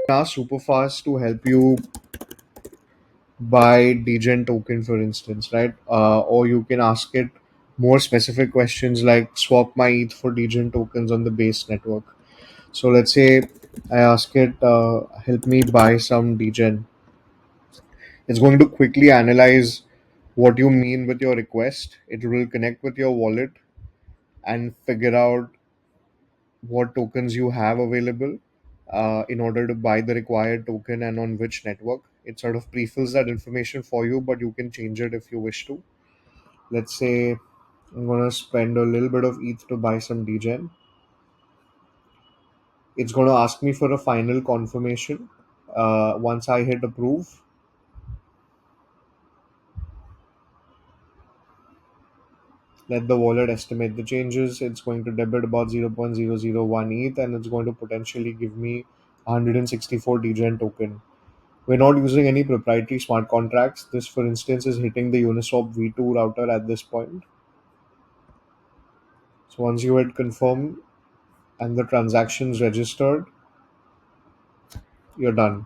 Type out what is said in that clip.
Ask SuperFast to help you buy degen token, for instance, right? Or you can ask it more specific questions like swap my ETH for degen tokens on the base network. So let's say I ask it, help me buy some degen. It's going to quickly analyze what you mean with your request. It will connect with your wallet and figure out what tokens you have available in order to buy the required token and on which network. It sort of pre-fills that information for you, but you can change it if you wish to. Let's say I'm going to spend a little bit of ETH to buy some degen. It's going to ask me for a final confirmation. Once I hit approve, let the wallet estimate the changes. It's going to debit about 0.001 ETH and it's going to potentially give me 164 degen token. We're not using any proprietary smart contracts. This, for instance, is hitting the Uniswap V2 router at this point. So once you hit confirm and the transaction's registered, you're done.